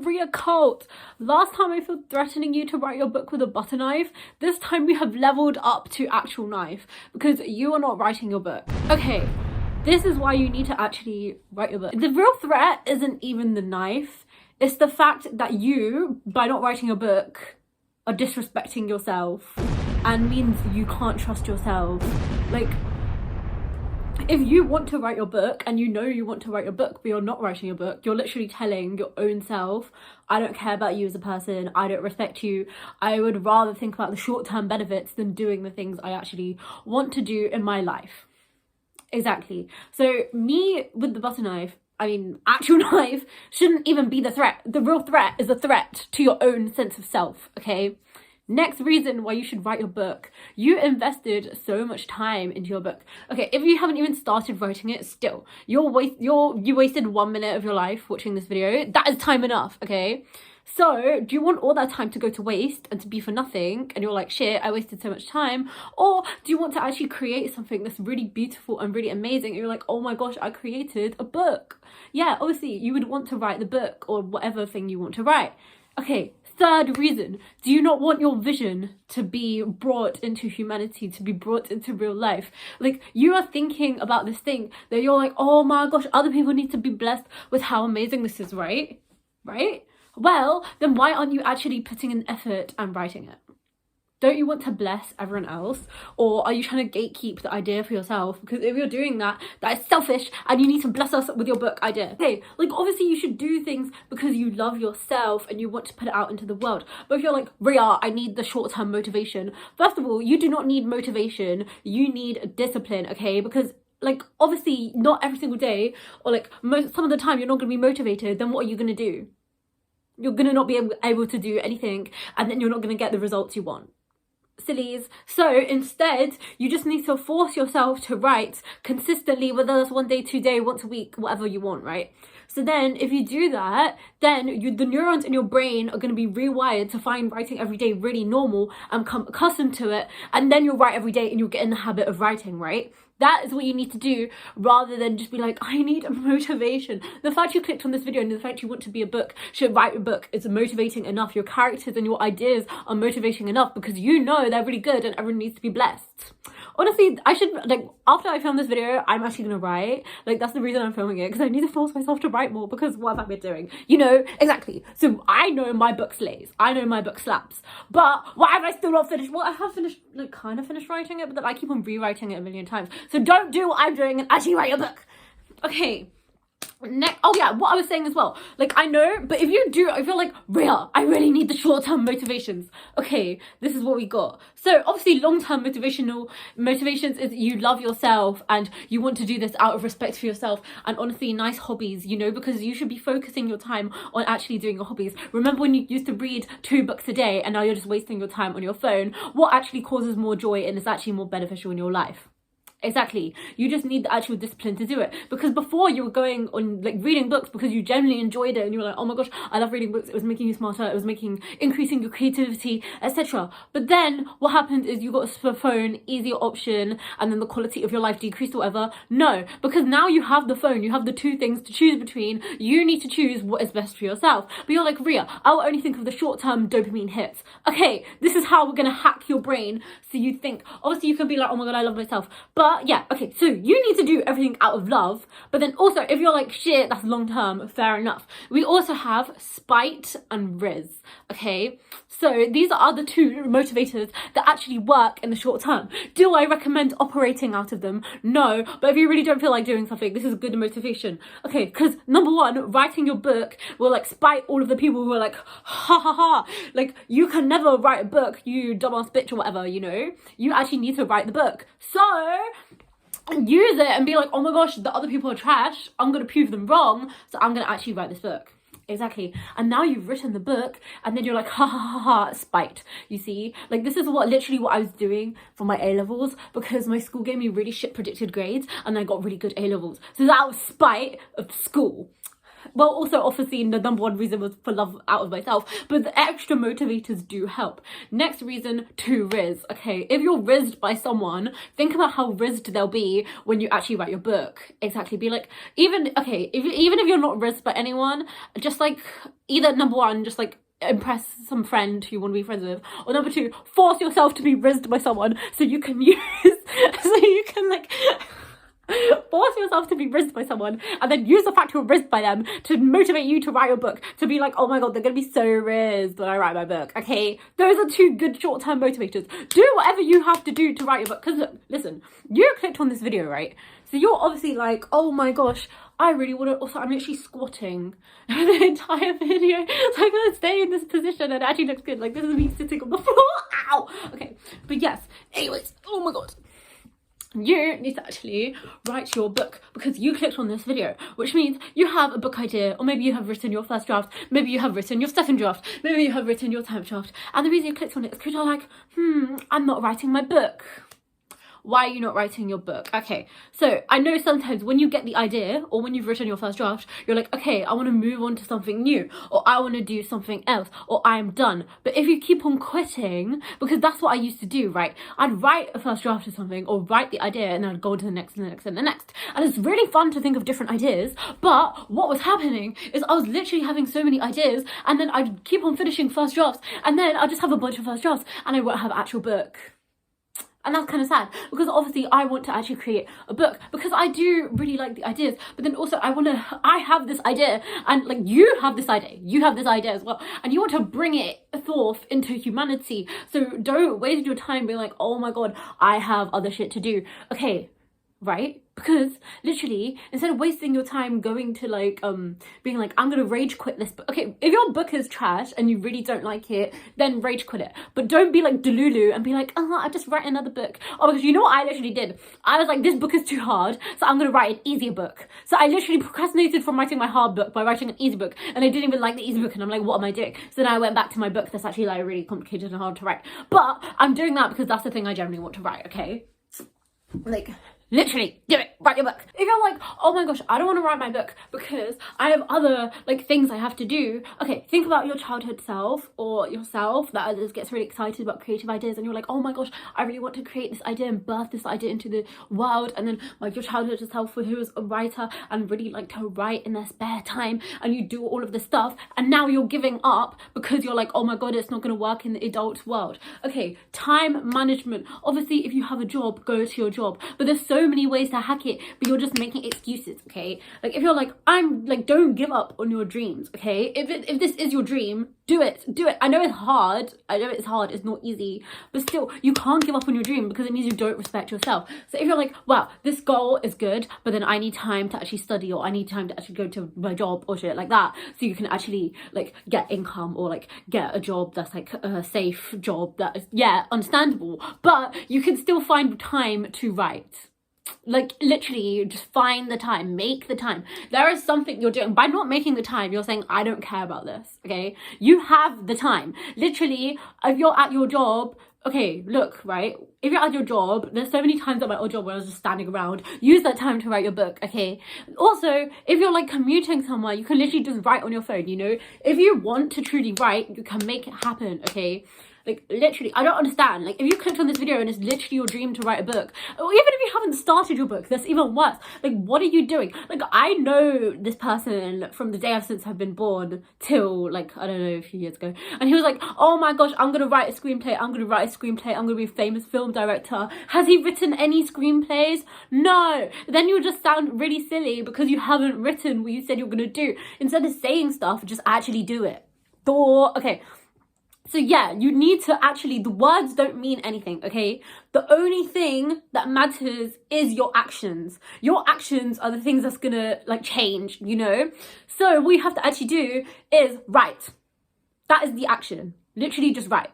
Ria cult. Last time I felt threatening you to write your book with a butter knife. This time we have leveled up to actual knife because you are not writing your book. Okay, this is why you need to actually write your book. The real threat isn't even the knife. It's the fact that you, by not writing a book, are disrespecting yourself and means you can't trust yourself. Like, if you want to write your book and you know you want to write your book but you're not writing your book, you're literally telling your own self, I don't care about you as a person, I don't respect you, I would rather think about the short-term benefits than doing the things I actually want to do in my life. Exactly. So me with the butter knife, I mean actual knife, shouldn't even be the threat. The real threat is a threat to your own sense of self, okay? Next reason why you should write your book. You invested so much time into your book. Okay, if you haven't even started writing it, still, you wasted 1 minute of your life watching this video. That is time enough, okay? So, do you want all that time to go to waste and to be for nothing? And you're like, shit, I wasted so much time. Or do you want to actually create something that's really beautiful and really amazing? And you're like, oh my gosh, I created a book. Yeah, obviously, you would want to write the book or whatever thing you want to write. Okay, third reason, do you not want your vision to be brought into humanity, to be brought into real life? Like, you are thinking about this thing that you're like, oh my gosh, other people need to be blessed with how amazing this is, right? Right? Well, then why aren't you actually putting in effort and writing it? Don't you want to bless everyone else? Or are you trying to gatekeep the idea for yourself? Because if you're doing that, that is selfish and you need to bless us with your book idea. Okay, like obviously you should do things because you love yourself and you want to put it out into the world. But if you're like, Ria, I need the short-term motivation. First of all, you do not need motivation. You need discipline, okay? Because like obviously not every single day or like some of the time you're not going to be motivated. Then what are you going to do? You're going to not be able to do anything and then you're not going to get the results you want. Sillies. So instead, you just need to force yourself to write consistently, whether that's 1 day, 2 day, once a week, whatever you want, right? So then if you do that, then the neurons in your brain are going to be rewired to find writing every day really normal and become accustomed to it. And then you'll write every day and you'll get in the habit of writing, right? That is what you need to do rather than just be like, I need a motivation. The fact you clicked on this video and the fact you want to be a book, should write a book, is motivating enough. Your characters and your ideas are motivating enough because you know they're really good and everyone needs to be blessed. Honestly, I should, like, after I film this video, I'm actually gonna write. Like, that's the reason I'm filming it, because I need to force myself to write more, because what have I been doing? You know, exactly. So I know my book slays. I know my book slaps. But why have I still not finished? Well, I have finished, like, kind of finished writing it, but then I keep on rewriting it a million times. So don't do what I'm doing and actually write your book. Okay. Next, oh yeah, what I was saying as well, like, I know, but if you're like, Ria, I really need the short-term motivations. Okay, this is what we got. So obviously long-term motivations is you love yourself and you want to do this out of respect for yourself, and honestly nice hobbies, you know, because you should be focusing your time on actually doing your hobbies. Remember when you used to read 2 books a day and now you're just wasting your time on your phone? What actually causes more joy and is actually more beneficial in your life? Exactly. You just need the actual discipline to do it. Because before you were going on like reading books because you genuinely enjoyed it and you were like, oh my gosh, I love reading books. It was making you smarter. It was increasing your creativity, etc. But then what happened is you got a phone, easier option, and then the quality of your life decreased or whatever. No, because now you have the phone. You have the 2 things to choose between. You need to choose what is best for yourself. But you're like, Ria, I'll only think of the short-term dopamine hits. Okay, this is how we're going to hack your brain. So you think, obviously you can be like, oh my God, I love myself. But yeah, okay, so you need to do everything out of love, but then also if you're like, shit, that's long term, fair enough. We also have spite and riz, okay? So these are the 2 motivators that actually work in the short term. Do I recommend operating out of them? No, but if you really don't feel like doing something, this is a good motivation. Okay, because number 1, writing your book will like spite all of the people who are like, ha ha ha, like you can never write a book, you dumbass bitch or whatever, you know? You actually need to write the book. So use it and be like, oh my gosh, the other people are trash, I'm gonna prove them wrong, so I'm gonna actually write this book. Exactly. And now you've written the book and then you're like, ha ha ha ha, spite. You see, like this is literally what I was doing for my A-levels, because my school gave me really shit predicted grades and I got really good A-levels, so that was spite of school. well, also obviously the number one reason was for love out of myself, but the extra motivators do help. Next reason, to riz. Okay, if you're rizzed by someone, think about how rizzed they'll be when you actually write your book. Exactly, be like, even if you're not rizzed by anyone, just like either number one, just like impress some friend who you want to be friends with, or number two, force yourself to be rizzed by someone so you can use like force yourself to be rizzed by someone, and then use the fact you're rizzed by them to motivate you to write your book, to be like, oh my god, they're gonna be so rizzed when I write my book. Okay, those are two good short-term motivators. Do whatever you have to do to write your book, because look, listen, you clicked on this video, right? So you're obviously like, oh my gosh, I really want to, also I'm literally squatting the entire video, so I'm gonna stay in this position and it actually looks good. Like, this is me sitting on the floor. Ow. Okay, but yes, anyways, oh my god, you need to actually write your book because you clicked on this video, which means you have a book idea, or maybe you have written your first draft, maybe you have written your second draft, maybe you have written your 10th draft, and the reason you clicked on it is because you're like, I'm not writing my book. Why are you not writing your book? Okay, so I know sometimes when you get the idea, or when you've written your first draft, you're like, okay, I want to move on to something new, or I want to do something else, or I am done. But if you keep on quitting, because that's what I used to do, right? I'd write a first draft of something, or write the idea, and then I'd go on to the next, and the next, and the next. And it's really fun to think of different ideas, but what was happening is I was literally having so many ideas, and then I'd keep on finishing first drafts, and then I'd just have a bunch of first drafts, and I won't have an actual book. And that's kind of sad, because obviously I want to actually create a book, because I do really like the ideas, but then also I have this idea, and like you have this idea as well, and you want to bring it forth into humanity. So don't waste your time being like, oh my god, I have other shit to do. Okay, right? Because literally, instead of wasting your time going to like being like, I'm gonna rage quit this book. Okay, if your book is trash and you really don't like it, then rage quit it. But don't be like delulu and be like, oh, I'll just write another book. Oh, because you know what I literally did? I was like, this book is too hard, so I'm gonna write an easier book. So I literally procrastinated from writing my hard book by writing an easy book, and I didn't even like the easy book, and I'm like, what am I doing? So then I went back to my book that's actually like really complicated and hard to write. But I'm doing that because that's the thing I generally want to write, okay? Like, literally, do it, write your book. If you're like, oh my gosh, I don't want to write my book because I have other like things I have to do. Okay, think about your childhood self, or yourself that gets really excited about creative ideas, and you're like, oh my gosh, I really want to create this idea and birth this idea into the world. And then like your childhood self who was a writer and really like to write in their spare time, and you do all of this stuff, and now you're giving up because you're like, oh my god, it's not going to work in the adult world. Okay, time management. Obviously, if you have a job, go to your job, but there's so many ways to hack it, but you're just making excuses. Okay, like if you're like, I'm like, don't give up on your dreams. Okay, if this is your dream, do it. I know it's hard, it's not easy, but still, you can't give up on your dream, because it means you don't respect yourself. So if you're like, wow, this goal is good, but then I need time to actually study, or I need time to actually go to my job or shit like that, so you can actually like get income, or like get a job that's like a safe job that is, yeah, understandable, but you can still find time to write. Like literally, just find the time, make the time. There is something you're doing. By not making the time, you're saying, I don't care about this. Okay, you have the time. Literally, if you're at your job, okay, look, right, if you're at your job, there's so many times at my old job where I was just standing around. Use that time to write your book. Okay, also, if you're like commuting somewhere, you can literally just write on your phone. You know, if you want to truly write, you can make it happen. Okay, like literally, I don't understand. Like if you clicked on this video and it's literally your dream to write a book, or even if you haven't started your book, that's even worse. Like, what are you doing? Like, I know this person from the day I've since I've been born till like, I don't know, a few years ago, and he was like, oh my gosh, I'm gonna write a screenplay, I'm gonna be a famous film director. Has he written any screenplays? No. Then you'll just sound really silly because you haven't written what you said you're gonna do. Instead of saying stuff, just actually do it. Okay, so yeah, you need to actually, the words don't mean anything, okay? The only thing that matters is your actions. Your actions are the things that's gonna like change, you know? So what you have to actually do is write. That is the action. Literally just write.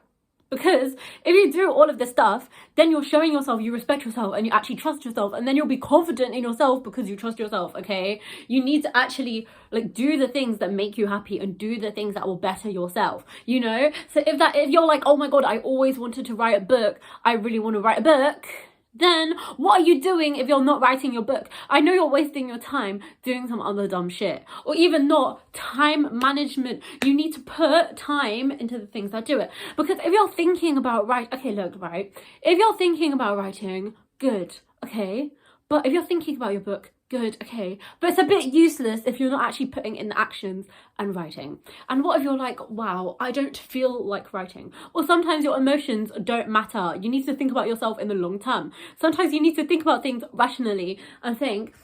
Because if you do all of this stuff, then you're showing yourself you respect yourself, and you actually trust yourself, and then you'll be confident in yourself because you trust yourself, okay? You need to actually like do the things that make you happy, and do the things that will better yourself, you know? So if you're like, oh my god, I always wanted to write a book, I really want to write a book, then what are you doing if you're not writing your book? I know you're wasting your time doing some other dumb shit. Or even not time management. You need to put time into the things that do it. Because if you're thinking about okay, look, right? If you're thinking about writing, good, okay? But if you're thinking about your book, good, okay. But it's a bit useless if you're not actually putting in the actions and writing. And what if you're like, wow, I don't feel like writing? Or sometimes your emotions don't matter. You need to think about yourself in the long term. Sometimes you need to think about things rationally and think,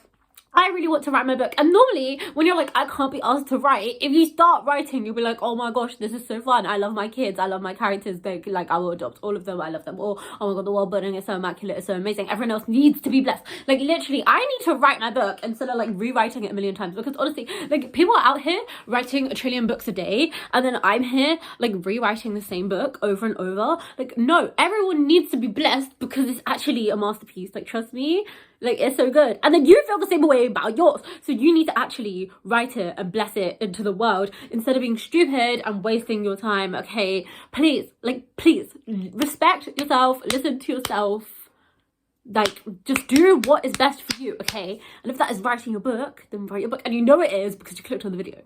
I really want to write my book. And normally when you're like, I can't be asked to write, if you start writing, you'll be like, oh my gosh, this is so fun. I love my kids. I love my characters. They like, I will adopt all of them. I love them all. Oh my god, the world building is so immaculate. It's so amazing. Everyone else needs to be blessed. Like literally, I need to write my book instead of like rewriting it a million times, because honestly, like people are out here writing 1 trillion books a day, and then I'm here like rewriting the same book over and over. Like no, everyone needs to be blessed because it's actually a masterpiece. Like trust me. Like it's so good. And then you feel the same way about yours, so you need to actually write it and bless it into the world instead of being stupid and wasting your time. Okay, please, like please respect yourself, listen to yourself, like just do what is best for you. Okay, and if that is writing your book, then write your book, and you know it is because you clicked on the video.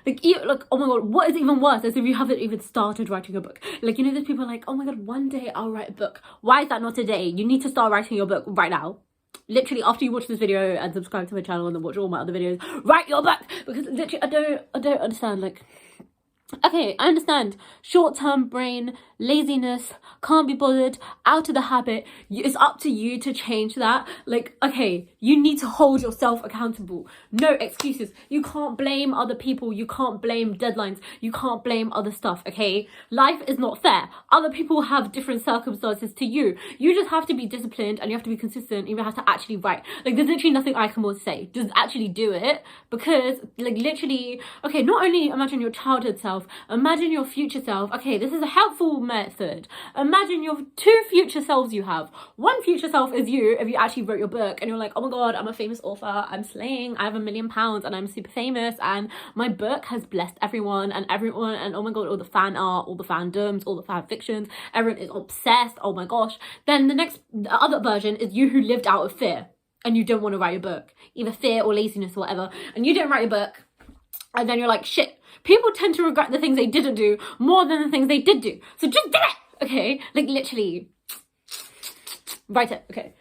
Like oh my god, what is even worse is if you haven't even started writing a book. Like, you know, there's people like, oh my god, one day I'll write a book. Why is that not today? You need to start writing your book right now. Literally, after you watch this video and subscribe to my channel and then watch all my other videos, write your book. Because literally, I don't understand. Like, okay, I understand short-term brain laziness, can't be bothered, out of the habit. It's up to you to change that. Like, okay, you need to hold yourself accountable. No excuses. You can't blame other people. You can't blame deadlines. You can't blame other stuff, okay? Life is not fair. Other people have different circumstances to you. You just have to be disciplined and you have to be consistent. You have to actually write. Like, there's literally nothing I can more say. Just actually do it, because like literally, okay, not only imagine your childhood self, imagine your future self. Okay, this is a helpful method. Imagine your 2 future selves you have. One future self is you if you actually wrote your book and you're like, oh my god, I'm a famous author, I'm slaying, I have £1 million and I'm super famous and my book has blessed everyone and oh my god, all the fan art, all the fandoms, all the fan fictions, everyone is obsessed, oh my gosh. Then the other version is you who lived out of fear and you don't want to write a book, either fear or laziness or whatever, and you didn't write a book. And then you're like, shit, people tend to regret the things they didn't do more than the things they did do. So just do it, okay? Like, literally, write it, okay?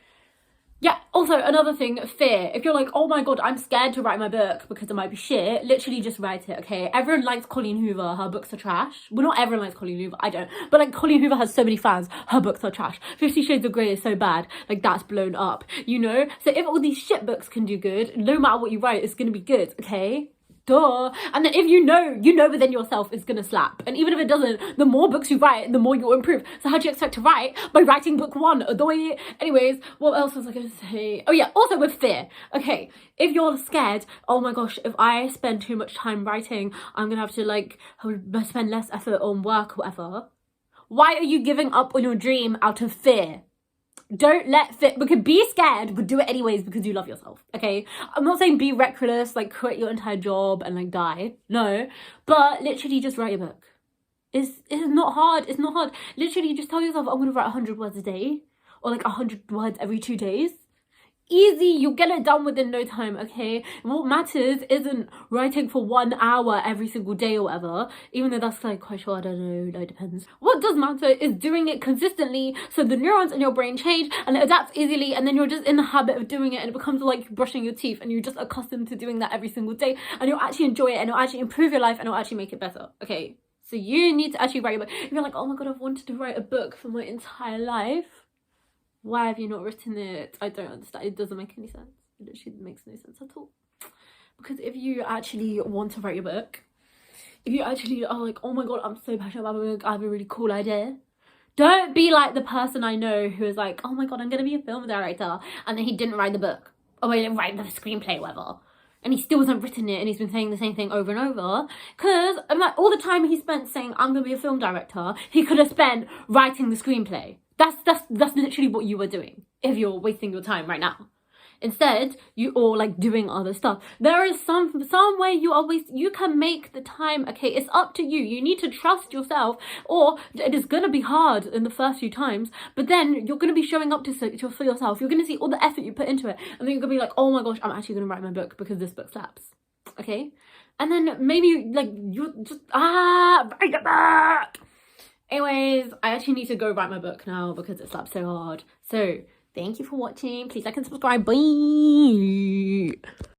Yeah, also, another thing, fear. If you're like, oh my god, I'm scared to write my book because it might be shit, literally just write it, okay? Everyone likes Colleen Hoover, her books are trash. Well, not everyone likes Colleen Hoover, I don't. But like, Colleen Hoover has so many fans, her books are trash. 50 Shades of Grey is so bad, like that's blown up, you know? So if all these shit books can do good, no matter what you write, it's gonna be good, okay? Duh. And then if you know within yourself it's gonna slap, and even if it doesn't, the more books you write, the more you'll improve. So how do you expect to write? By writing book 1. Anyways, what else was I gonna say? Oh yeah, also with fear. Okay, if you're scared, oh my gosh, if I spend too much time writing, I'm gonna have to like spend less effort on work or whatever. Why are you giving up on your dream out of fear? Don't let fear, because be scared, but do it anyways because you love yourself, okay? I'm not saying be reckless, like quit your entire job and like die. No, but literally just write a book. It's not hard. It's not hard. Literally just tell yourself, I'm gonna write 100 words a day, or like 100 words every 2 days. Easy, you'll get it done within no time, okay? And what matters isn't writing for 1 hour every single day or whatever, even though that's like quite sure, I don't know, it depends. What does matter is doing it consistently, so the neurons in your brain change and it adapts easily, and then you're just in the habit of doing it, and it becomes like brushing your teeth, and you're just accustomed to doing that every single day, and you'll actually enjoy it, and it'll actually improve your life, and it'll actually make it better, okay? So you need to actually write a book. If you're like, oh my god, I've wanted to write a book for my entire life, why have you not written it? I don't understand. It doesn't make any sense. It literally makes no sense at all. Because if you actually want to write your book, if you actually are like, oh my god, I'm so passionate about my book, I have a really cool idea, don't be like the person I know who is like, oh my god, I'm going to be a film director, and then he didn't write the book. Or he didn't write the screenplay, whatever. And he still hasn't written it, and he's been saying the same thing over and over. Because I'm like, all the time he spent saying, I'm going to be a film director, he could have spent writing the screenplay. That's literally what you were doing if you're wasting your time right now. Instead, you all like doing other stuff. There is some way you can make the time. Okay, it's up to you. You need to trust yourself, or it is gonna be hard in the first few times, but then you're gonna be showing up for yourself. You're gonna see all the effort you put into it, and then you're gonna be like, oh my gosh, I'm actually gonna write my book because this book slaps. Okay, and then maybe like you just write it back. Anyways, I actually need to go write my book now because it slaps so hard. So thank you for watching. Please like and subscribe. Bye.